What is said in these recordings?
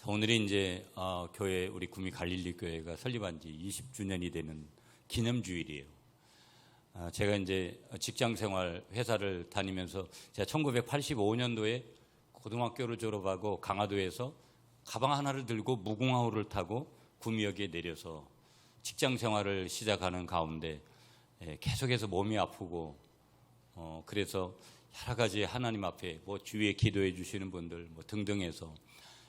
오늘이 이제 교회 우리 구미 갈릴리 교회가 설립한 지 20주년이 되는 기념주일이에요. 제가 이제 직장생활 회사를 다니면서 제가 1985년도에 고등학교를 졸업하고 강화도에서 가방 하나를 들고 무궁화호를 타고 구미역에 내려서 직장생활을 시작하는 가운데 계속해서 몸이 아프고 그래서 여러 가지 하나님 앞에 주위에 기도해 주시는 분들 등등 해서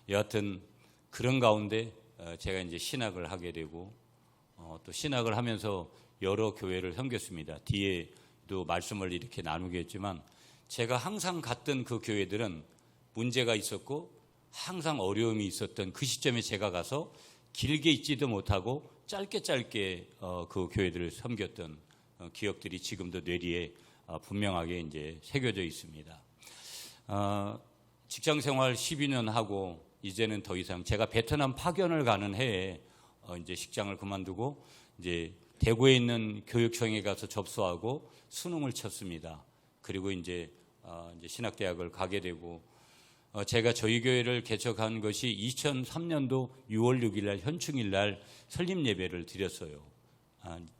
여하튼 그런 가운데 제가 이제 신학을 하게 되고 또 신학을 하면서 여러 교회를 섬겼습니다. 뒤에도 말씀을 이렇게 나누겠지만 제가 항상 갔던 그 교회들은 문제가 있었고 항상 어려움이 있었던 그 시점에 제가 가서 길게 있지도 못하고 짧게 그 교회들을 섬겼던 기억들이 지금도 뇌리에 분명하게 이제 새겨져 있습니다. 직장 생활 12년 하고 이제는 더 이상 제가 베트남 파견을 가는 해에 이제 직장을 그만두고 이제 대구에 있는 교육청에 가서 접수하고 수능을 쳤습니다. 그리고 이제 신학대학을 가게 되고 제가 저희 교회를 개척한 것이 2003년도 6월 6일 날 현충일 날 설립 예배를 드렸어요.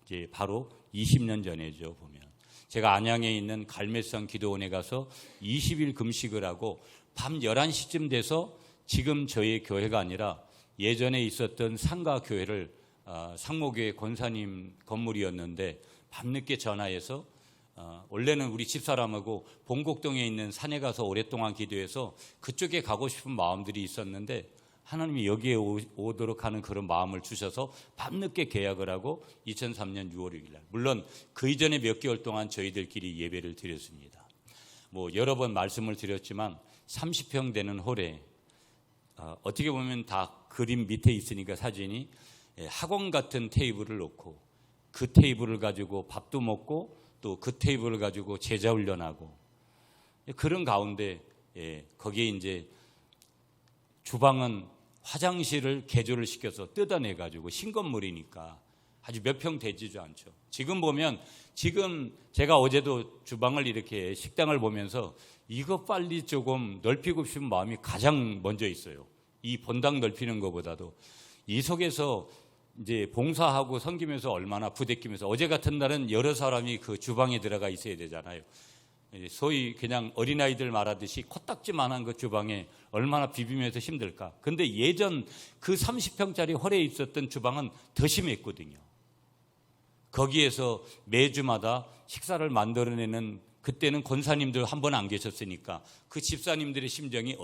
이제 바로 20년 전이죠, 보면. 제가 안양에 있는 갈매산 기도원에 가서 20일 금식을 하고 밤 11시쯤 돼서 지금 저희 교회가 아니라 예전에 있었던 상가교회를 상모교회 권사님 건물이었는데 밤늦게 전화해서 원래는 우리 집사람하고 봉곡동에 있는 산에 가서 오랫동안 기도해서 그쪽에 가고 싶은 마음들이 있었는데 하나님이 여기에 오도록 하는 그런 마음을 주셔서 밤늦게 계약을 하고 2003년 6월 6일 날 물론 그 이전에 몇 개월 동안 저희들끼리 예배를 드렸습니다. 여러 번 말씀을 드렸지만 30평 되는 홀에 어떻게 보면 다 그림 밑에 있으니까 사진이 학원 같은 테이블을 놓고 그 테이블을 가지고 밥도 먹고 또 그 테이블을 가지고 제자 훈련하고 그런 가운데 거기에 이제 주방은 화장실을 개조를 시켜서 뜯어내 가지고 신건물이니까 아주 몇 평 되지도 않죠. 지금 보면 제가 어제도 주방을 이렇게 식당을 보면서 이거 빨리 조금 넓히고 싶은 마음이 가장 먼저 있어요. 이 본당 넓히는 것보다도 이 속에서 이제 봉사하고 섬기면서 얼마나 부대끼면서 어제 같은 날은 여러 사람이 그 주방에 들어가 있어야 되잖아요. 소위 그냥 어린아이들 말하듯이 코딱지만한 그 주방에 얼마나 비비면서 힘들까. 근데 예전 그 30평짜리 홀에 있었던 주방은 더 심했거든요. 거기에서 매주마다 식사를 만들어내는 그때는 권사님들 한 번 안 계셨으니까 그 집사님들의 심정이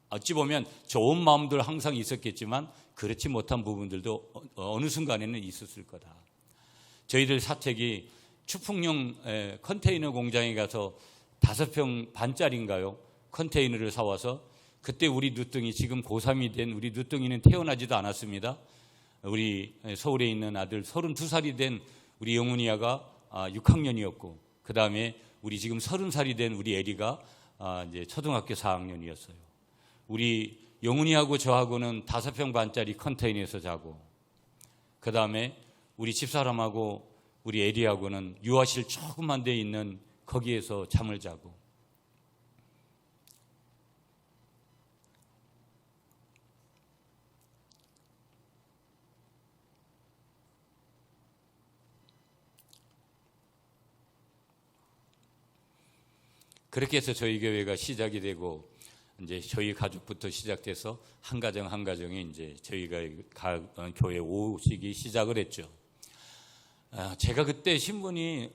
어찌 보면 좋은 마음들 항상 있었겠지만 그렇지 못한 부분들도 어느 순간에는 있었을 거다. 저희들 사택이 추풍용 컨테이너 공장에 가서 5평 반짜리인가요? 컨테이너를 사와서 그때 우리 누뚱이 지금 고3이 된 우리 누뚱이는 태어나지도 않았습니다. 우리 서울에 있는 아들 32살이 된 우리 영훈이가 6학년이었고 그 다음에 우리 지금 30살이 된 우리 에리가 이제 초등학교 4학년이었어요. 우리 영훈이하고 저하고는 5평 반짜리 컨테이너에서 자고 그 다음에 우리 집사람하고 우리 에리하고는 유아실 조그만 데 있는 거기에서 잠을 자고 그렇게 해서 저희 교회가 시작이 되고 이제 저희 가족부터 시작돼서 한 가정 한 가정에 이제 저희가 교회에 오시기 시작을 했죠. 제가 그때 신분이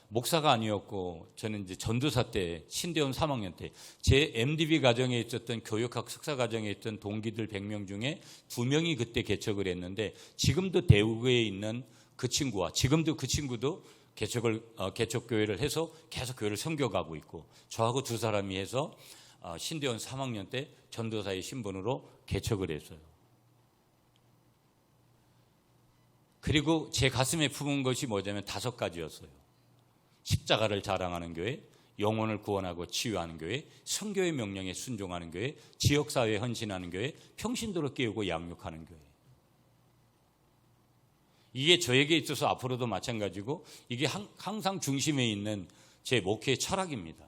목사가 아니었고 저는 이제 전도사 때 신대원 3학년 때 제 MDB 과정에 있었던 교육학 석사 과정에 있던 동기들 100명 중에 2명이 그때 개척을 했는데 지금도 대구에 있는 그 친구와 지금도 그 친구도 개척교회를 해서 계속 교회를 섬겨가고 있고 저하고 두 사람이 해서 신대원 3학년 때 전도사의 신분으로 개척을 했어요. 그리고 제 가슴에 품은 것이 뭐냐면 5가지였어요. 십자가를 자랑하는 교회, 영혼을 구원하고 치유하는 교회, 성교의 명령에 순종하는 교회, 지역사회에 헌신하는 교회, 평신도로 깨우고 양육하는 교회. 이게 저에게 있어서 앞으로도 마찬가지고 이게 항상 중심에 있는 제 목회의 철학입니다.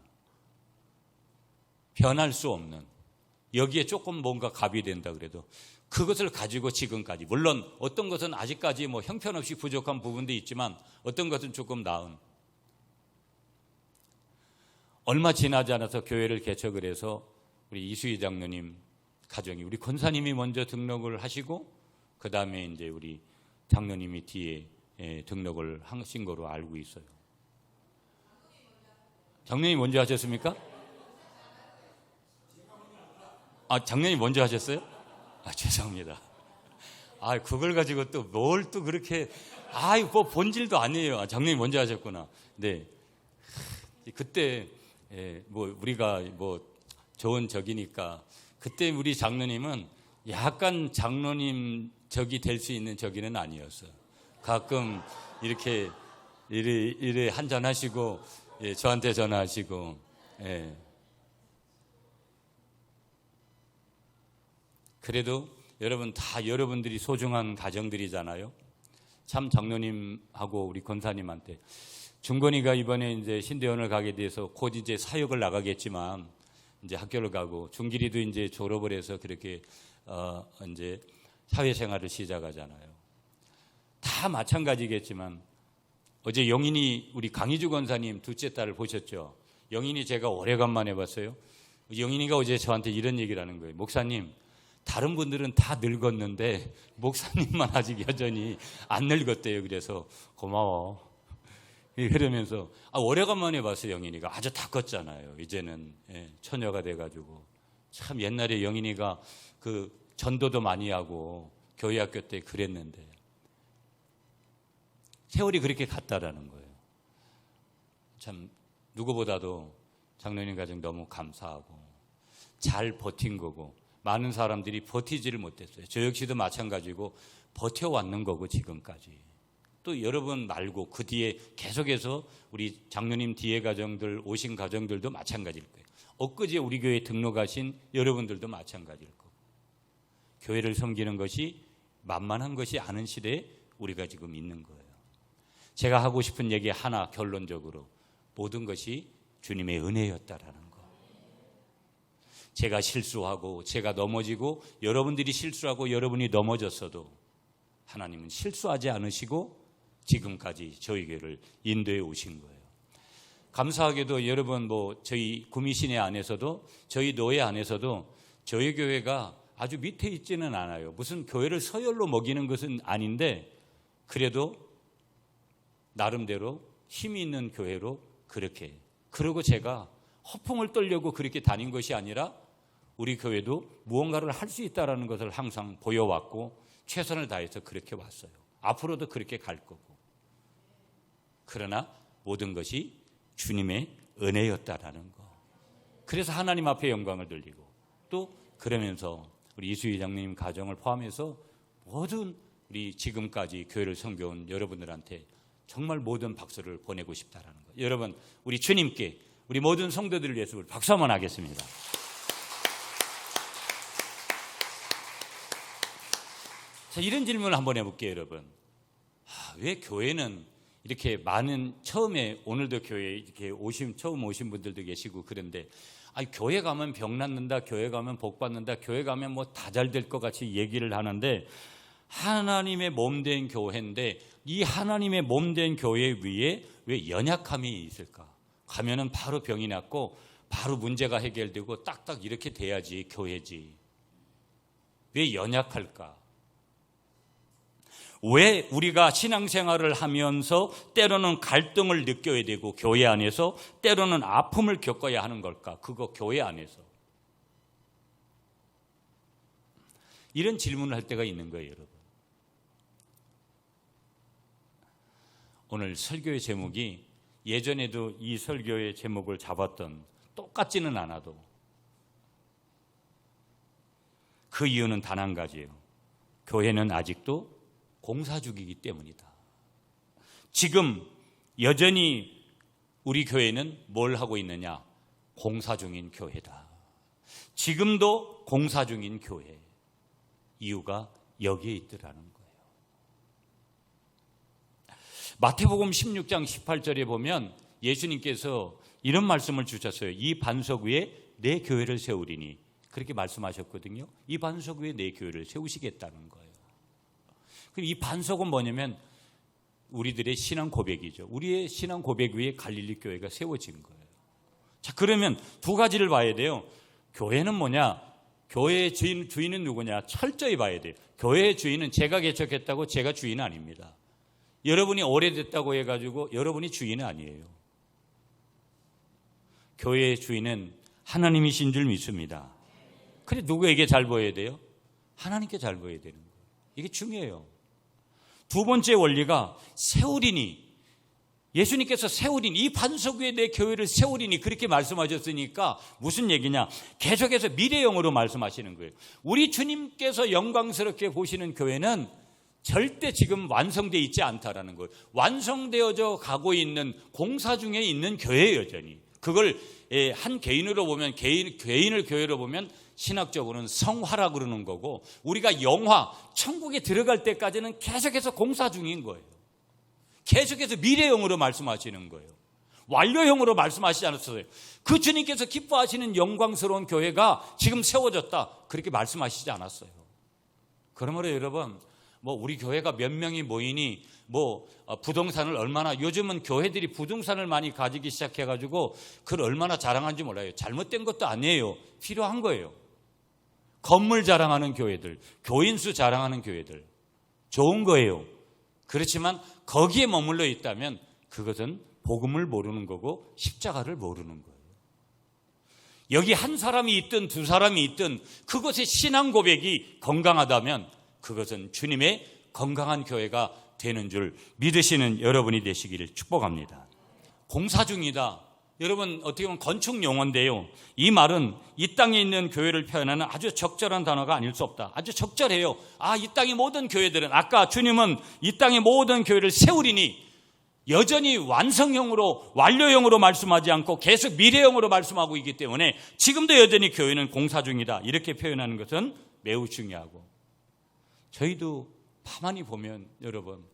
변할 수 없는 여기에 조금 뭔가 갑이 된다 그래도 그것을 가지고 지금까지, 물론 어떤 것은 아직까지 뭐 형편없이 부족한 부분도 있지만 어떤 것은 조금 나은, 얼마 지나지 않아서 교회를 개척을 해서 우리 이수희 장로님 가정이, 우리 권사님이 먼저 등록을 하시고 그 다음에 이제 우리 장로님이 뒤에 등록을 하신 거로 알고 있어요. 장로님 먼저 하셨습니까? 장로님 먼저 하셨어요? 죄송합니다. 그걸 가지고 또 뭘 또 그렇게, 뭐 본질도 아니에요. 장로님 먼저 하셨구나. 네. 그때, 뭐 우리가 뭐 좋은 적이니까, 그때 우리 장로님은 약간 장로님 적이 될 수 있는 적이는 아니었어요. 가끔 이렇게 이래 한잔 하시고, 저한테 전화하시고, 그래도 여러분 다 여러분들이 소중한 가정들이잖아요. 참 장로님하고 우리 권사님한테, 중건이가 이번에 이제 신대원을 가게 돼서 곧 이제 사역을 나가겠지만 이제 학교를 가고, 중길이도 이제 졸업을 해서 그렇게 이제 사회생활을 시작하잖아요. 다 마찬가지겠지만 어제 영인이, 우리 강희주 권사님 둘째 딸을 보셨죠? 영인이 제가 오래간만에 봤어요. 영인이가 어제 저한테 이런 얘기를 하는 거예요. 목사님, 다른 분들은 다 늙었는데 목사님만 아직 여전히 안 늙었대요. 그래서 고마워. 그러면서 오래간만에 봤어요. 영인이가 아주 다 컸잖아요. 이제는 처녀가 돼가지고. 참 옛날에 영인이가 그 전도도 많이 하고 교회 학교 때 그랬는데 세월이 그렇게 갔다라는 거예요. 참 누구보다도 장로님 가정 너무 감사하고 잘 버틴 거고, 많은 사람들이 버티지를 못했어요. 저 역시도 마찬가지고 버텨왔는 거고, 지금까지. 또 여러분 말고 그 뒤에 계속해서 우리 장로님 뒤에 가정들, 오신 가정들도 마찬가지일 거예요. 엊그제 우리 교회에 등록하신 여러분들도 마찬가지일 거고. 교회를 섬기는 것이 만만한 것이 아닌 시대에 우리가 지금 있는 거예요. 제가 하고 싶은 얘기 하나, 결론적으로 모든 것이 주님의 은혜였다라는 거. 제가 실수하고 제가 넘어지고 여러분들이 실수하고 여러분이 넘어졌어도 하나님은 실수하지 않으시고 지금까지 저희 교회를 인도해 오신 거예요. 감사하게도 여러분, 뭐 저희 구미시내 안에서도, 저희 노예 안에서도 저희 교회가 아주 밑에 있지는 않아요. 무슨 교회를 서열로 먹이는 것은 아닌데, 그래도 나름대로 힘이 있는 교회로 그렇게, 그리고 제가 허풍을 떨려고 그렇게 다닌 것이 아니라 우리 교회도 무언가를 할 수 있다는 것을 항상 보여왔고 최선을 다해서 그렇게 왔어요. 앞으로도 그렇게 갈 거고. 그러나 모든 것이 주님의 은혜였다라는 거. 그래서 하나님 앞에 영광을 돌리고, 또 그러면서 우리 이수희 장로님 가정을 포함해서 모든 우리 지금까지 교회를 섬겨온 여러분들한테 정말 모든 박수를 보내고 싶다라는 거. 여러분, 우리 주님께, 우리 모든 성도들을 위해서 박수 한번 하겠습니다. 자, 이런 질문을 한번 해볼게요, 여러분. 왜 교회는 이렇게 많은, 처음에 오늘도 교회에 이렇게 처음 오신 분들도 계시고 그런데, 교회 가면 병 낫는다, 교회 가면 복 받는다, 교회 가면 뭐 다 잘 될 것 같이 얘기를 하는데, 하나님의 몸된 교회인데 이 하나님의 몸된 교회 위에 왜 연약함이 있을까? 가면은 바로 병이 낫고 바로 문제가 해결되고 딱딱 이렇게 돼야지 교회지. 왜 연약할까? 왜 우리가 신앙생활을 하면서 때로는 갈등을 느껴야 되고 교회 안에서 때로는 아픔을 겪어야 하는 걸까? 그거 교회 안에서. 이런 질문을 할 때가 있는 거예요, 여러분. 오늘 설교의 제목이 예전에도 이 설교의 제목을 잡았던, 똑같지는 않아도 그 이유는 단 한 가지예요. 교회는 아직도 공사 중이기 때문이다. 지금 여전히 우리 교회는 뭘 하고 있느냐? 공사 중인 교회다. 지금도 공사 중인 교회. 이유가 여기에 있더라는 거예요. 마태복음 16장 18절에 보면 예수님께서 이런 말씀을 주셨어요. 이 반석 위에 내 교회를 세우리니 그렇게 말씀하셨거든요. 이 반석 위에 내 교회를 세우시겠다는 거예요. 그럼 이 반석은 뭐냐면 우리들의 신앙 고백이죠. 우리의 신앙 고백 위에 갈릴리 교회가 세워진 거예요. 자, 그러면 두 가지를 봐야 돼요. 교회는 뭐냐? 교회의 주인은 누구냐? 철저히 봐야 돼요. 교회의 주인은 제가 개척했다고 제가 주인은 아닙니다. 여러분이 오래됐다고 해가지고 여러분이 주인은 아니에요. 교회의 주인은 하나님이신 줄 믿습니다. 그래 누구에게 잘 보여야 돼요? 하나님께 잘 보여야 되는 거예요. 이게 중요해요. 두 번째 원리가 세우리니, 예수님께서 세우리니, 이 반석 위에 내 교회를 세우리니 그렇게 말씀하셨으니까 무슨 얘기냐? 계속해서 미래형으로 말씀하시는 거예요. 우리 주님께서 영광스럽게 보시는 교회는 절대 지금 완성되어 있지 않다라는 거예요. 완성되어져 가고 있는 공사 중에 있는 교회예요, 여전히. 그걸 한 개인으로 보면, 개인을 교회로 보면 신학적으로는 성화라 그러는 거고, 우리가 영화, 천국에 들어갈 때까지는 계속해서 공사 중인 거예요. 계속해서 미래형으로 말씀하시는 거예요. 완료형으로 말씀하시지 않았어요. 그 주님께서 기뻐하시는 영광스러운 교회가 지금 세워졌다, 그렇게 말씀하시지 않았어요. 그러므로 여러분, 우리 교회가 몇 명이 모이니 부동산을 얼마나, 요즘은 교회들이 부동산을 많이 가지기 시작해가지고 그걸 얼마나 자랑하는지 몰라요. 잘못된 것도 아니에요. 필요한 거예요. 건물 자랑하는 교회들, 교인수 자랑하는 교회들, 좋은 거예요. 그렇지만 거기에 머물러 있다면 그것은 복음을 모르는 거고 십자가를 모르는 거예요. 여기 한 사람이 있든 두 사람이 있든 그것의 신앙 고백이 건강하다면 그것은 주님의 건강한 교회가 되는 줄 믿으시는 여러분이 되시기를 축복합니다. 공사 중이다. 여러분, 어떻게 보면 건축 용어인데요. 이 말은 이 땅에 있는 교회를 표현하는 아주 적절한 단어가 아닐 수 없다. 아주 적절해요. 이 땅의 모든 교회들은, 아까 주님은 이 땅의 모든 교회를 세우리니, 여전히 완성형으로, 완료형으로 말씀하지 않고 계속 미래형으로 말씀하고 있기 때문에 지금도 여전히 교회는 공사 중이다, 이렇게 표현하는 것은 매우 중요하고, 저희도 가만히 보면 여러분,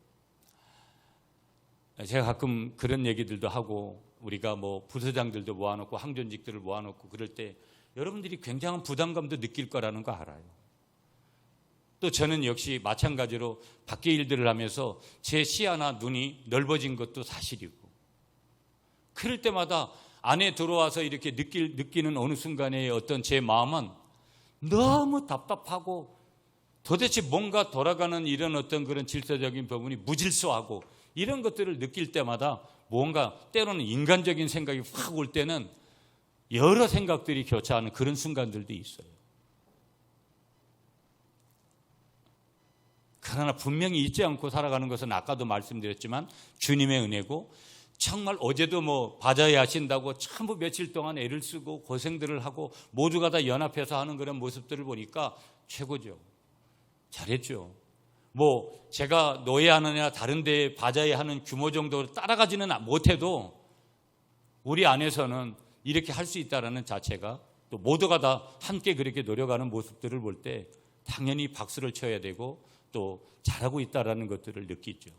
제가 가끔 그런 얘기들도 하고, 우리가 부서장들도 모아놓고 항전직들을 모아놓고 그럴 때 여러분들이 굉장한 부담감도 느낄 거라는 거 알아요. 또 저는 역시 마찬가지로 밖에 일들을 하면서 제 시야나 눈이 넓어진 것도 사실이고, 그럴 때마다 안에 들어와서 이렇게 느끼는 어느 순간에 어떤 제 마음은 너무 답답하고, 도대체 뭔가 돌아가는 이런 어떤 그런 질서적인 부분이 무질서하고, 이런 것들을 느낄 때마다 뭔가 때로는 인간적인 생각이 확 올 때는 여러 생각들이 교차하는 그런 순간들도 있어요. 그러나 분명히 잊지 않고 살아가는 것은 아까도 말씀드렸지만 주님의 은혜고, 정말 어제도 바자회 하신다고 전부 며칠 동안 애를 쓰고 고생들을 하고 모두가 다 연합해서 하는 그런 모습들을 보니까 최고죠. 잘했죠. 제가 노예하느냐 다른 데 바자회 하는 규모 정도로 따라가지는 못해도 우리 안에서는 이렇게 할 수 있다는 자체가, 또 모두가 다 함께 그렇게 노력하는 모습들을 볼 때 당연히 박수를 쳐야 되고 또 잘하고 있다는 것들을 느끼죠.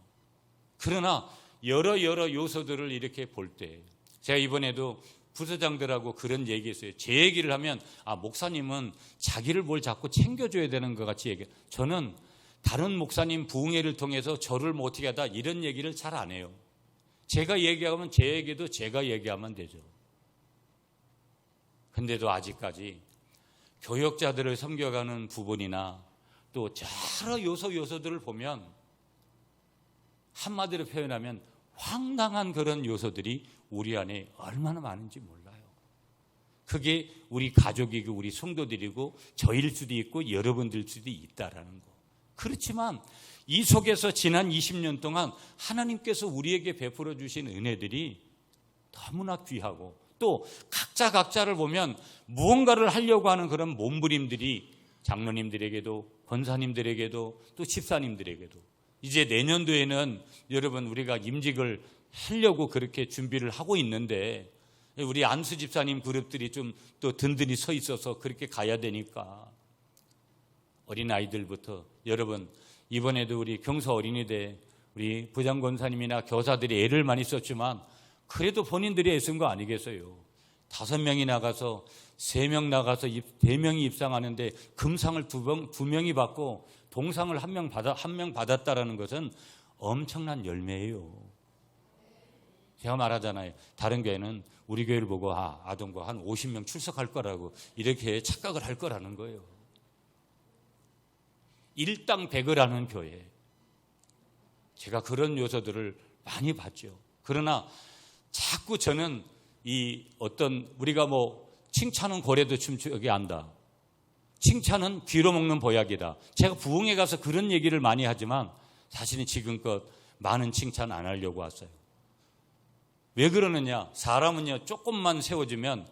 그러나 여러 요소들을 이렇게 볼 때, 제가 이번에도 부서장들하고 그런 얘기했어요. 제 얘기를 하면 목사님은 자기를 뭘 자꾸 챙겨줘야 되는 것 같이 얘기해요. 저는 다른 목사님 부흥회를 통해서 저를 어떻게 하다 이런 얘기를 잘 안 해요. 제가 얘기하면 제 얘기도 제가 얘기하면 되죠. 근데도 아직까지 교역자들을 섬겨가는 부분이나 또 여러 요소들을 보면 한마디로 표현하면 황당한 그런 요소들이 우리 안에 얼마나 많은지 몰라요. 그게 우리 가족이고 우리 성도들이고 저일 수도 있고 여러분들 수도 있다라는 거. 그렇지만 이 속에서 지난 20년 동안 하나님께서 우리에게 베풀어 주신 은혜들이 너무나 귀하고, 또 각자를 보면 무언가를 하려고 하는 그런 몸부림들이 장로님들에게도 권사님들에게도 또 집사님들에게도, 이제 내년도에는 여러분 우리가 임직을 하려고 그렇게 준비를 하고 있는데 우리 안수 집사님 그룹들이 좀 또 든든히 서 있어서 그렇게 가야 되니까, 어린아이들부터 여러분 이번에도 우리 경서 어린이대 우리 부장권사님이나 교사들이 애를 많이 썼지만 그래도 본인들이 애쓴 거 아니겠어요. 5명이 나가서 3명 나가서 4명이 입상하는데 금상을 2명이 받고 동상을 1명 받았다라는 것은 엄청난 열매예요. 제가 말하잖아요. 다른 교회는 우리 교회를 보고 아동과 한 50명 출석할 거라고 이렇게 착각을 할 거라는 거예요. 일당 100을 하는 교회. 제가 그런 요소들을 많이 봤죠. 그러나 자꾸 저는 이 어떤 우리가 칭찬은 고래도 춤추게 한다. 칭찬은 귀로 먹는 보약이다. 제가 부흥회 가서 그런 얘기를 많이 하지만 사실은 지금껏 많은 칭찬 안 하려고 왔어요. 왜 그러느냐? 사람은요, 조금만 세워주면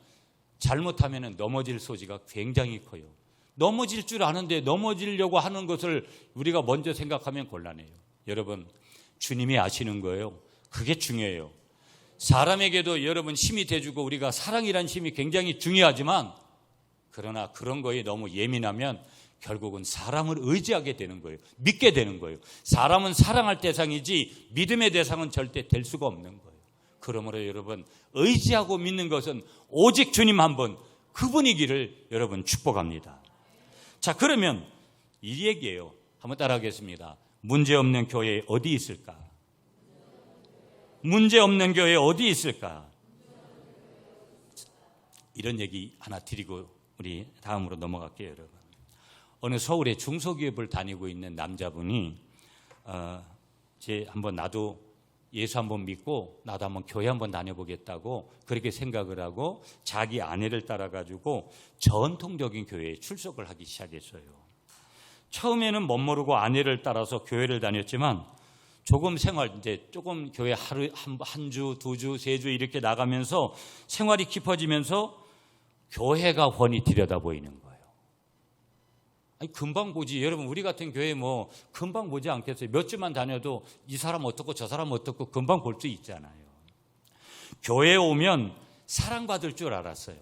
잘못하면 넘어질 소지가 굉장히 커요. 넘어질 줄 아는데 넘어지려고 하는 것을 우리가 먼저 생각하면 곤란해요. 여러분, 주님이 아시는 거예요. 그게 중요해요. 사람에게도 여러분 힘이 돼주고 우리가 사랑이란 힘이 굉장히 중요하지만 그러나 그런 거에 너무 예민하면 결국은 사람을 의지하게 되는 거예요. 믿게 되는 거예요. 사람은 사랑할 대상이지 믿음의 대상은 절대 될 수가 없는 거예요. 그러므로 여러분 의지하고 믿는 것은 오직 주님 한 분, 그분이기를 여러분 축복합니다. 자, 그러면 이 얘기예요. 한번 따라하겠습니다. 문제 없는 교회 어디 있을까? 문제 없는 교회 어디 있을까? 이런 얘기 하나 드리고 우리 다음으로 넘어갈게요, 여러분. 어느 서울의 중소기업을 다니고 있는 남자분이 한번 나도 예수 한번 믿고 나도 한번 교회 한번 다녀보겠다고 그렇게 생각을 하고 자기 아내를 따라가지고 전통적인 교회에 출석을 하기 시작했어요. 처음에는 멋모르고 아내를 따라서 교회를 다녔지만 조금 조금 교회 하루 한 주, 2주, 3주 이렇게 나가면서 생활이 깊어지면서 교회가 훤히 들여다보이는 거예요. 아니, 금방 보지. 여러분, 우리 같은 교회 금방 보지 않겠어요? 몇 주만 다녀도 이 사람 어떻고 저 사람 어떻고 금방 볼 수 있잖아요. 교회에 오면 사랑받을 줄 알았어요.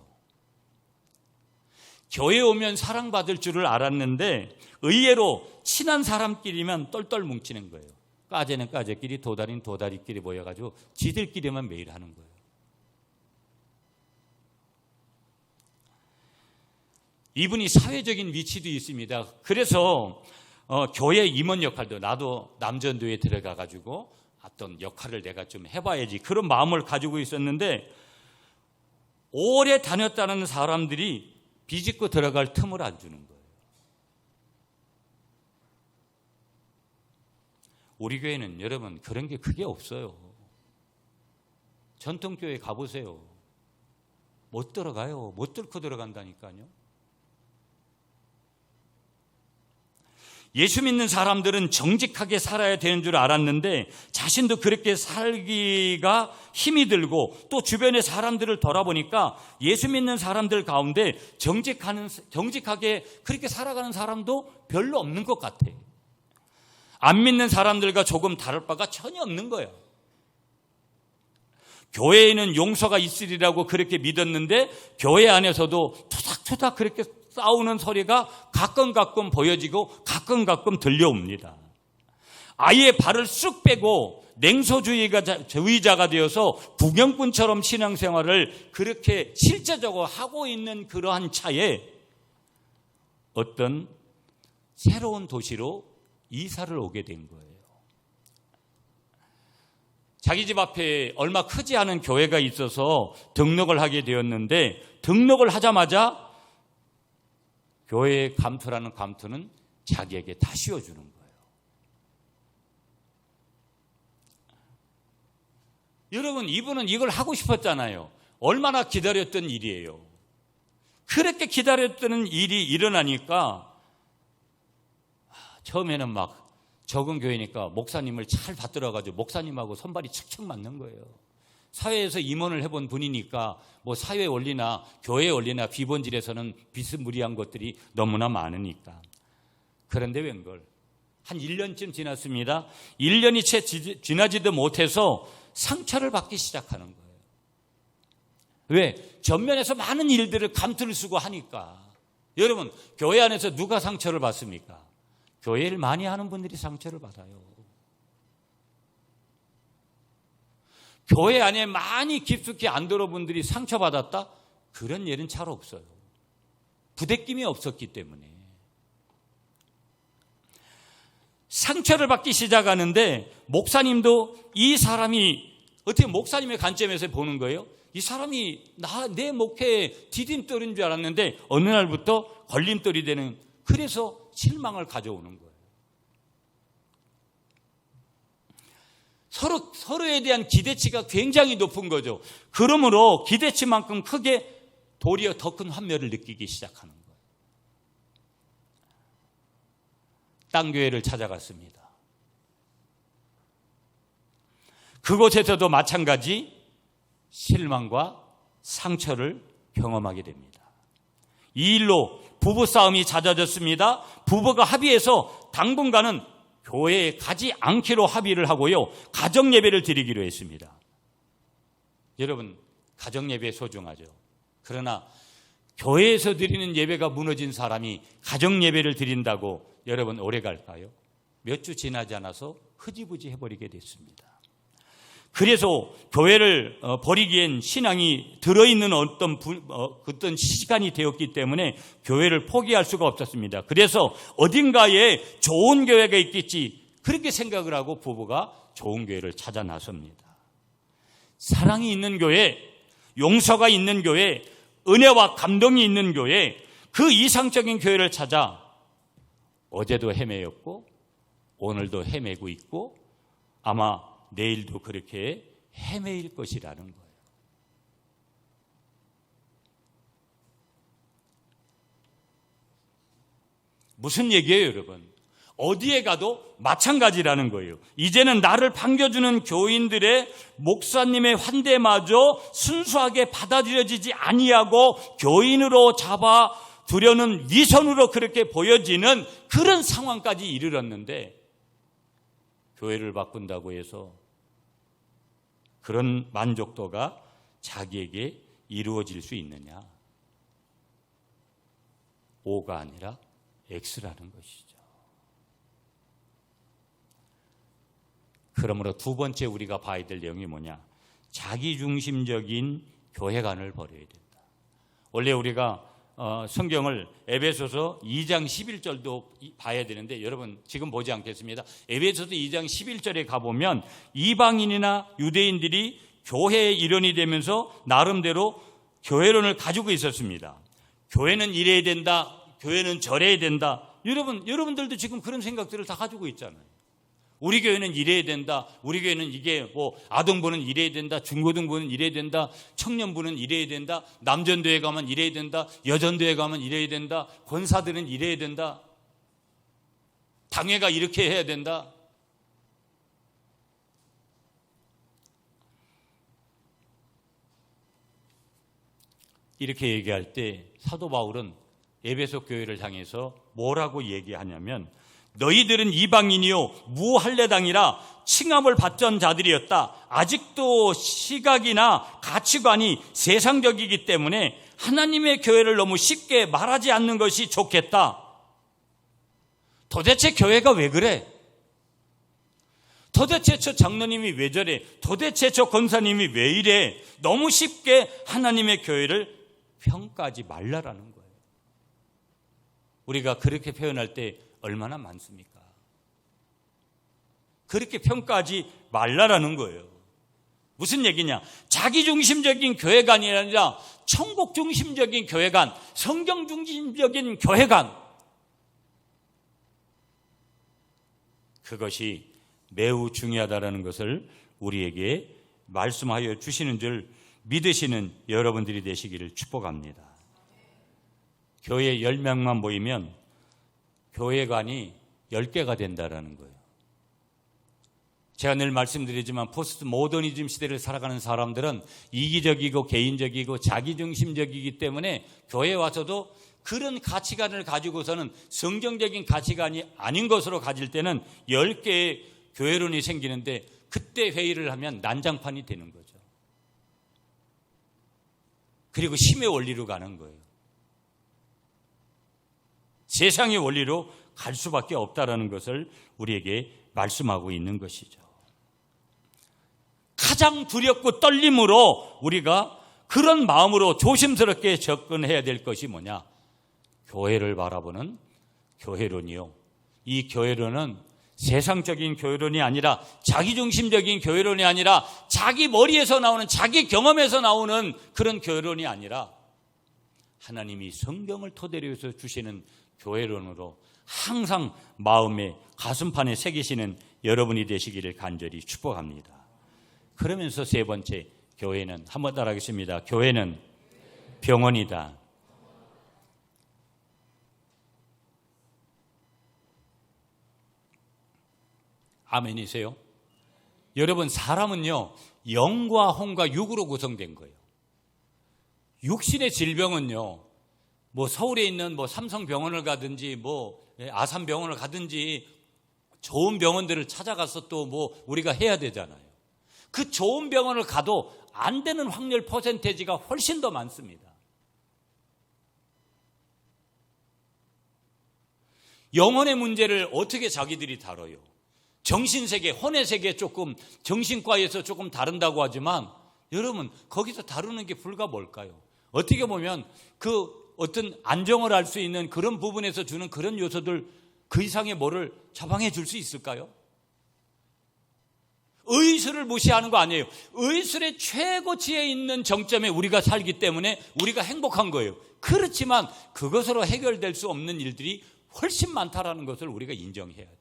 교회에 오면 사랑받을 줄을 알았는데 의외로 친한 사람끼리만 똘똘 뭉치는 거예요. 까제는 까제끼리, 도다리는 도다리끼리 모여가지고 지들끼리만 매일 하는 거예요. 이분이 사회적인 위치도 있습니다. 그래서 교회 임원 역할도 나도 남전도에 들어가가지고 어떤 역할을 내가 좀 해봐야지 그런 마음을 가지고 있었는데 오래 다녔다는 사람들이 비집고 들어갈 틈을 안 주는 거예요. 우리 교회는 여러분 그런 게 크게 없어요. 전통교회 가보세요. 못 들어가요. 못 뚫고 들어간다니까요. 예수 믿는 사람들은 정직하게 살아야 되는 줄 알았는데 자신도 그렇게 살기가 힘이 들고 또 주변의 사람들을 돌아보니까 예수 믿는 사람들 가운데 정직하게 그렇게 살아가는 사람도 별로 없는 것 같아요. 안 믿는 사람들과 조금 다를 바가 전혀 없는 거예요. 교회에는 용서가 있으리라고 그렇게 믿었는데 교회 안에서도 투닥투닥 그렇게 싸우는 소리가 가끔 보여지고 가끔 들려옵니다. 아예 발을 쑥 빼고 냉소주의자가 되어서 구경꾼처럼 신앙생활을 그렇게 실제적으로 하고 있는 그러한 차에 어떤 새로운 도시로 이사를 오게 된 거예요. 자기 집 앞에 얼마 크지 않은 교회가 있어서 등록을 하게 되었는데 등록을 하자마자 교회의 감투라는 감투는 자기에게 다 씌워주는 거예요. 여러분, 이분은 이걸 하고 싶었잖아요. 얼마나 기다렸던 일이에요. 그렇게 기다렸던 일이 일어나니까 처음에는 막 적은 교회니까 목사님을 잘 받들어가지고 목사님하고 손발이 척척 맞는 거예요. 사회에서 임원을 해본 분이니까 사회 원리나 교회 원리나 비본질에서는 비스무리한 것들이 너무나 많으니까. 그런데 웬걸 한 1년쯤 지났습니다. 1년이 채 지나지도 못해서 상처를 받기 시작하는 거예요. 왜? 전면에서 많은 일들을 감투를 쓰고 하니까. 여러분, 교회 안에서 누가 상처를 받습니까? 교회를 많이 하는 분들이 상처를 받아요. 교회 안에 많이 깊숙이 안 들어본 분들이 상처받았다? 그런 예는 잘 없어요. 부대낌이 없었기 때문에. 상처를 받기 시작하는데 목사님도 이 사람이 어떻게 목사님의 관점에서 보는 거예요? 이 사람이 내 목회에 디딤돌인 줄 알았는데 어느 날부터 걸림돌이 되는, 그래서 실망을 가져오는 거예요. 서로에 대한 기대치가 굉장히 높은 거죠. 그러므로 기대치만큼 크게 도리어 더 큰 환멸을 느끼기 시작하는 거예요. 땅 교회를 찾아갔습니다. 그곳에서도 마찬가지 실망과 상처를 경험하게 됩니다. 이 일로 부부싸움이 잦아졌습니다. 부부가 합의해서 당분간은 교회에 가지 않기로 합의를 하고요, 가정예배를 드리기로 했습니다. 여러분, 가정예배 소중하죠. 그러나 교회에서 드리는 예배가 무너진 사람이 가정예배를 드린다고 여러분 오래 갈까요? 몇 주 지나지 않아서 흐지부지 해버리게 됐습니다. 그래서 교회를 버리기엔 신앙이 들어있는 어떤 시간이 되었기 때문에 교회를 포기할 수가 없었습니다. 그래서 어딘가에 좋은 교회가 있겠지, 그렇게 생각을 하고 부부가 좋은 교회를 찾아 나섭니다. 사랑이 있는 교회, 용서가 있는 교회, 은혜와 감동이 있는 교회, 그 이상적인 교회를 찾아 어제도 헤매였고 오늘도 헤매고 있고 아마 내일도 그렇게 헤매일 것이라는 거예요. 무슨 얘기예요, 여러분? 어디에 가도 마찬가지라는 거예요. 이제는 나를 반겨주는 교인들의 목사님의 환대마저 순수하게 받아들여지지 아니하고 교인으로 잡아두려는 위선으로 그렇게 보여지는 그런 상황까지 이르렀는데, 교회를 바꾼다고 해서 그런 만족도가 자기에게 이루어질 수 있느냐? O가 아니라 X라는 것이죠. 그러므로 두 번째 우리가 봐야 될 내용이 뭐냐? 자기중심적인 교회관을 버려야 된다. 원래 우리가 성경을 에베소서 2장 11절도 봐야 되는데 여러분 지금 보지 않겠습니다. 에베소서 2장 11절에 가보면 이방인이나 유대인들이 교회의 일원이 되면서 나름대로 교회론을 가지고 있었습니다. 교회는 이래야 된다, 교회는 저래야 된다. 여러분들도 지금 그런 생각들을 다 가지고 있잖아요. 우리 교회는 이래야 된다. 우리 교회는 이게 아동부는 이래야 된다. 중고등부는 이래야 된다. 청년부는 이래야 된다. 남전도에 가면 이래야 된다. 여전도에 가면 이래야 된다. 권사들은 이래야 된다. 당회가 이렇게 해야 된다. 이렇게 얘기할 때 사도 바울은 에베소 교회를 향해서 뭐라고 얘기하냐면, 너희들은 이방인이요 무할례당이라 칭함을 받던 자들이었다. 아직도 시각이나 가치관이 세상적이기 때문에 하나님의 교회를 너무 쉽게 말하지 않는 것이 좋겠다. 도대체 교회가 왜 그래? 도대체 저 장로님이 왜 저래? 도대체 저 권사님이 왜 이래? 너무 쉽게 하나님의 교회를 평가하지 말라라는 거예요. 우리가 그렇게 표현할 때 얼마나 많습니까? 그렇게 평가하지 말라라는 거예요. 무슨 얘기냐? 자기중심적인 교회관이 아니라 천국중심적인 교회관, 성경중심적인 교회관, 그것이 매우 중요하다는 것을 우리에게 말씀하여 주시는 줄 믿으시는 여러분들이 되시기를 축복합니다. 교회 10명만 모이면 교회관이 10개가 된다라는 거예요. 제가 늘 말씀드리지만 포스트 모더니즘 시대를 살아가는 사람들은 이기적이고 개인적이고 자기중심적이기 때문에 교회에 와서도 그런 가치관을 가지고서는 성경적인 가치관이 아닌 것으로 가질 때는 10개의 교회론이 생기는데, 그때 회의를 하면 난장판이 되는 거죠. 그리고 힘의 원리로 가는 거예요. 세상의 원리로 갈 수밖에 없다는 것을 우리에게 말씀하고 있는 것이죠. 가장 두렵고 떨림으로 우리가 그런 마음으로 조심스럽게 접근해야 될 것이 뭐냐? 교회를 바라보는 교회론이요. 이 교회론은 세상적인 교회론이 아니라, 자기중심적인 교회론이 아니라, 자기 머리에서 나오는, 자기 경험에서 나오는 그런 교회론이 아니라, 하나님이 성경을 토대로 해서 주시는 교회론으로 항상 마음에, 가슴판에 새기시는 여러분이 되시기를 간절히 축복합니다. 그러면서 세 번째, 교회는, 한번 따라하겠습니다. 교회는 병원이다. 아멘이세요? 여러분, 사람은요, 영과 혼과 육으로 구성된 거예요. 육신의 질병은요, 뭐 서울에 있는 뭐 삼성병원을 가든지 뭐 아산병원을 가든지 좋은 병원들을 찾아가서 또 뭐 우리가 해야 되잖아요. 그 좋은 병원을 가도 안 되는 확률 퍼센테이지가 훨씬 더 많습니다. 영혼의 문제를 어떻게 자기들이 다뤄요? 정신세계, 혼의 세계 조금, 정신과에서 조금 다룬다고 하지만, 여러분, 거기서 다루는 게 불과 뭘까요? 어떻게 보면 그 어떤 안정을 알 수 있는 그런 부분에서 주는 그런 요소들, 그 이상의 뭐를 처방해 줄 수 있을까요? 의술을 무시하는 거 아니에요. 의술의 최고치에 있는 정점에 우리가 살기 때문에 우리가 행복한 거예요. 그렇지만 그것으로 해결될 수 없는 일들이 훨씬 많다라는 것을 우리가 인정해야 돼요.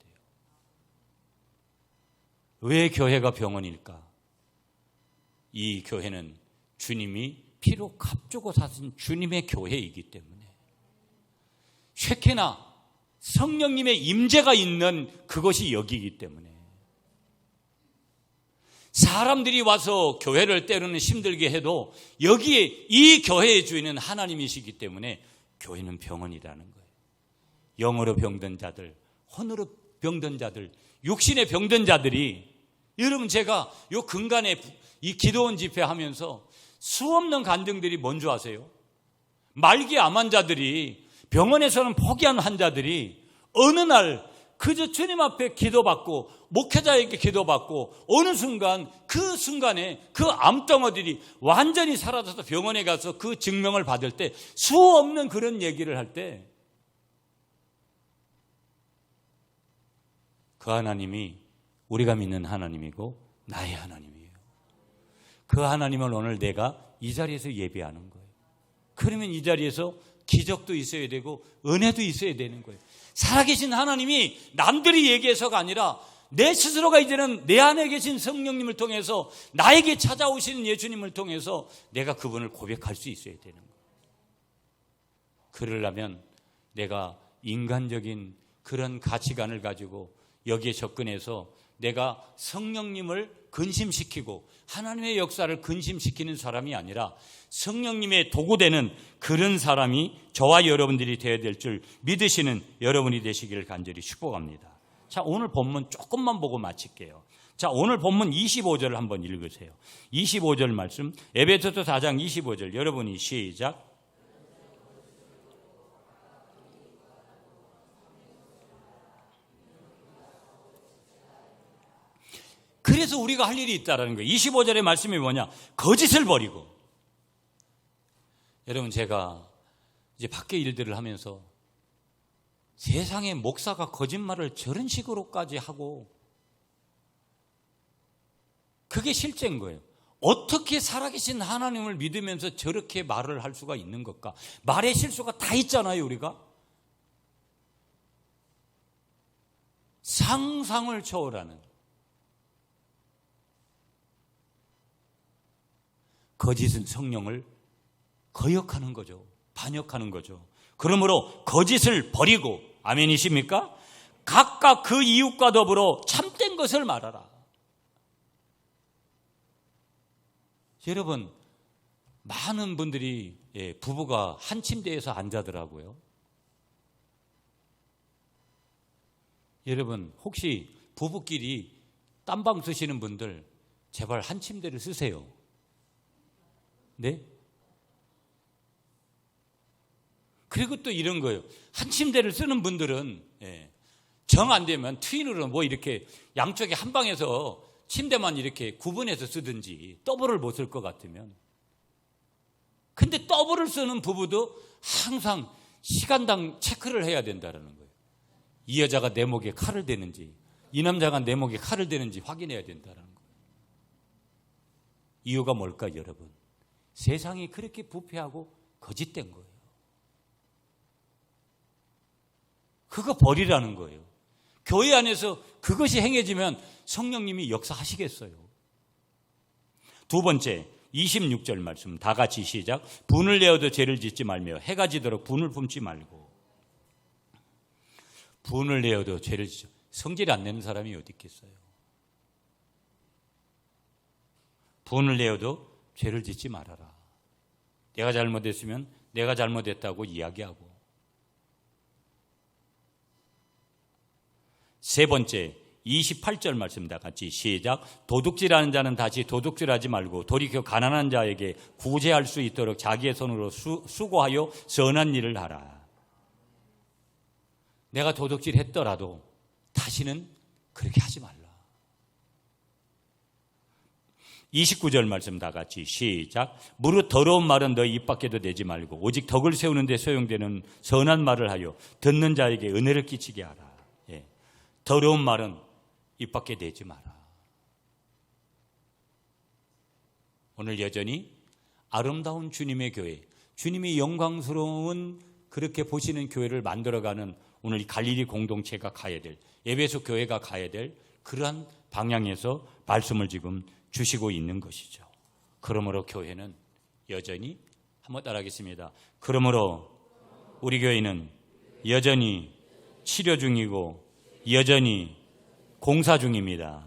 왜 교회가 병원일까? 이 교회는 주님이 피로 값주고 사신 주님의 교회이기 때문에, 쉐케나 성령님의 임재가 있는 그것이 여기이기 때문에, 사람들이 와서 교회를 때로는 힘들게 해도 여기에 이 교회의 주인은 하나님이시기 때문에 교회는 병원이라는 거예요. 영으로 병든 자들, 혼으로 병든 자들, 육신에 병든 자들이, 여러분, 제가 요 근간에 이 기도원 집회하면서 수없는 간증들이 뭔 줄 아세요? 말기 암 환자들이, 병원에서는 포기한 환자들이 어느 날 그저 주님 앞에 기도받고 목회자에게 기도받고 어느 순간, 그 순간에 그 암덩어들이 완전히 사라져서 병원에 가서 그 증명을 받을 때, 수없는 그런 얘기를 할 때, 그 하나님이 우리가 믿는 하나님이고 나의 하나님이에요. 그 하나님을 오늘 내가 이 자리에서 예배하는 거예요. 그러면 이 자리에서 기적도 있어야 되고 은혜도 있어야 되는 거예요. 살아계신 하나님이 남들이 얘기해서가 아니라 내 스스로가 이제는 내 안에 계신 성령님을 통해서, 나에게 찾아오시는 예수님을 통해서 내가 그분을 고백할 수 있어야 되는 거예요. 그러려면 내가 인간적인 그런 가치관을 가지고 여기에 접근해서 내가 성령님을 근심시키고 하나님의 역사를 근심시키는 사람이 아니라 성령님의 도구되는 그런 사람이 저와 여러분들이 되어야 될 줄 믿으시는 여러분이 되시기를 간절히 축복합니다. 자, 오늘 본문 조금만 보고 마칠게요. 자, 오늘 본문 25절을 한번 읽으세요. 25절 말씀, 에베소서 4장 25절, 여러분이 시작. 그래서 우리가 할 일이 있다는 거예요. 25절의 말씀이 뭐냐? 거짓을 버리고. 여러분, 제가 이제 밖에 일들을 하면서 세상에 목사가 거짓말을 저런 식으로까지 하고, 그게 실제인 거예요. 어떻게 살아계신 하나님을 믿으면서 저렇게 말을 할 수가 있는 것까? 말의 실수가 다 있잖아요, 우리가. 상상을 초월하는 거짓은 성령을 거역하는 거죠. 반역하는 거죠. 그러므로 거짓을 버리고, 아멘이십니까? 각각 그 이웃과 더불어 참된 것을 말하라. 여러분, 많은 분들이 부부가 한 침대에서 안 자더라고요. 여러분, 혹시 부부끼리 딴방 쓰시는 분들 제발 한 침대를 쓰세요. 네? 그리고 또 이런 거예요. 한 침대를 쓰는 분들은 정 안 되면 트윈으로 뭐 이렇게 양쪽에 한 방에서 침대만 이렇게 구분해서 쓰든지, 더블을 못 쓸 것 같으면. 근데 더블을 쓰는 부부도 항상 시간당 체크를 해야 된다는 거예요. 이 여자가 내 목에 칼을 대는지, 이 남자가 내 목에 칼을 대는지 확인해야 된다는 거예요. 이유가 뭘까, 여러분? 세상이 그렇게 부패하고 거짓된 거예요. 그거 버리라는 거예요. 교회 안에서 그것이 행해지면 성령님이 역사하시겠어요. 두 번째, 26절 말씀 다 같이 시작. 분을 내어도 죄를 짓지 말며 해가 지도록 분을 품지 말고. 분을 내어도 죄를 짓지. 성질 안 내는 사람이 어디 있겠어요. 분을 내어도 죄를 짓지 말아라. 내가 잘못했으면 내가 잘못했다고 이야기하고. 세 번째, 28절 말씀 다 같이 시작. 도둑질하는 자는 다시 도둑질하지 말고 돌이켜 가난한 자에게 구제할 수 있도록 자기의 손으로 수고하여 선한 일을 하라. 내가 도둑질했더라도 다시는 그렇게 하지 말라. 29절 말씀 다 같이 시작. 무릇 더러운 말은 너희 입 밖에도 내지 말고 오직 덕을 세우는 데 소용되는 선한 말을 하여 듣는 자에게 은혜를 끼치게 하라. 예. 더러운 말은 입 밖에 내지 마라. 오늘 여전히 아름다운 주님의 교회, 주님이 영광스러운 그렇게 보시는 교회를 만들어가는 오늘 이 갈릴리 공동체가 가야 될, 에베소 교회가 가야 될 그러한 방향에서 말씀을 지금 주시고 있는 것이죠. 그러므로 교회는 여전히, 한번 따라하겠습니다. 그러므로 우리 교회는 여전히 치료 중이고 여전히 공사 중입니다.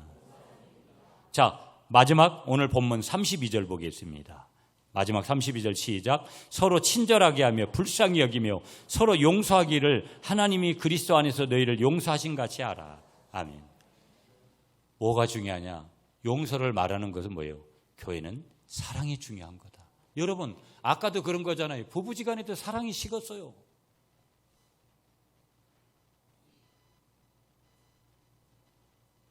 자, 마지막 오늘 본문 32절 보겠습니다. 마지막 32절 시작. 서로 친절하게 하며 불쌍히 여기며 서로 용서하기를 하나님이 그리스도 안에서 너희를 용서하신 같이 하라. 아멘. 뭐가 중요하냐? 용서를 말하는 것은 뭐예요? 교회는 사랑이 중요한 거다. 여러분, 아까도 그런 거잖아요. 부부지간에도 사랑이 식었어요.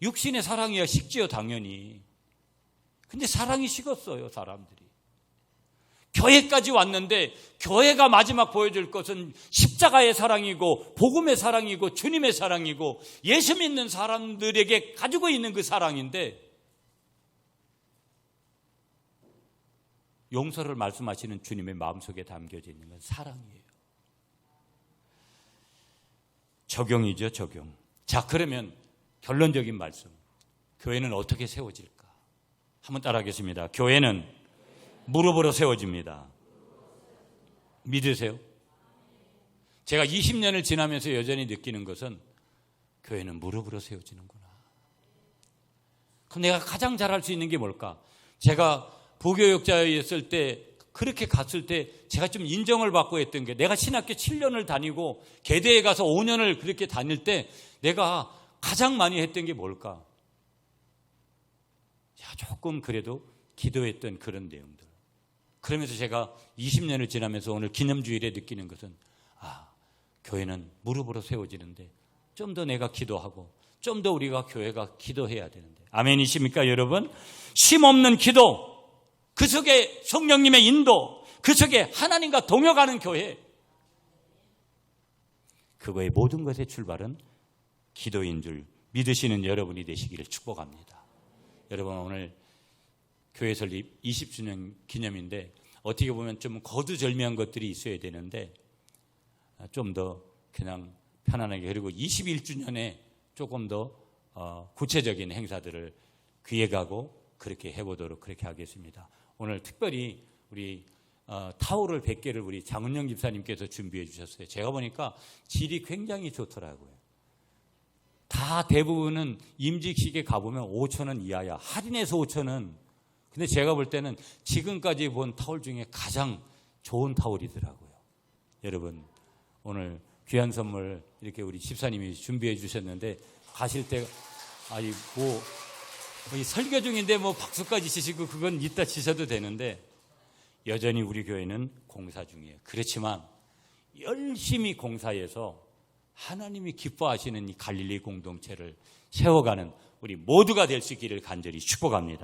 육신의 사랑이야 식지요, 당연히. 근데 사랑이 식었어요, 사람들이. 교회까지 왔는데 교회가 마지막 보여줄 것은 십자가의 사랑이고 복음의 사랑이고 주님의 사랑이고 예수 믿는 사람들에게 가지고 있는 그 사랑인데, 용서를 말씀하시는 주님의 마음속에 담겨져 있는 건 사랑이에요. 적용이죠, 적용. 자, 그러면 결론적인 말씀. 교회는 어떻게 세워질까? 한번 따라하겠습니다. 교회는 무릎으로 세워집니다. 믿으세요? 제가 20년을 지나면서 여전히 느끼는 것은 교회는 무릎으로 세워지는구나. 그럼 내가 가장 잘할 수 있는 게 뭘까? 제가 부교육자였을 때, 그렇게 갔을 때 제가 좀 인정을 받고 했던 게, 내가 신학교 7년을 다니고 계대에 가서 5년을 그렇게 다닐 때 내가 가장 많이 했던 게 뭘까? 조금 그래도 기도했던 그런 내용들. 그러면서 제가 20년을 지나면서 오늘 기념주일에 느끼는 것은, 교회는 무릎으로 세워지는데 좀 더 내가 기도하고 좀 더 우리가 교회가 기도해야 되는데. 아멘이십니까, 여러분? 쉼 없는 기도, 그 속에 성령님의 인도, 그 속에 하나님과 동역하는 교회, 그거의 모든 것의 출발은 기도인 줄 믿으시는 여러분이 되시기를 축복합니다. 여러분, 오늘 교회 설립 20주년 기념인데 어떻게 보면 좀 거두절미한 것들이 있어야 되는데 좀 더 그냥 편안하게, 그리고 21주년에 조금 더 구체적인 행사들을 기획하고 그렇게 해보도록 그렇게 하겠습니다. 오늘 특별히 우리 타올을 100개를 우리 장은영 집사님께서 준비해 주셨어요. 제가 보니까 질이 굉장히 좋더라고요. 다 대부분은 임직식에 가보면 5,000원 이하야. 할인해서 5,000원. 근데 제가 볼 때는 지금까지 본 타올 중에 가장 좋은 타올이더라고요. 여러분, 오늘 귀한 선물 이렇게 우리 집사님이 준비해 주셨는데, 가실 때 이 설교 중인데 박수까지 치시고 그건 이따 치셔도 되는데, 여전히 우리 교회는 공사 중이에요. 그렇지만 열심히 공사해서 하나님이 기뻐하시는 이 갈릴리 공동체를 세워가는 우리 모두가 될 수 있기를 간절히 축복합니다.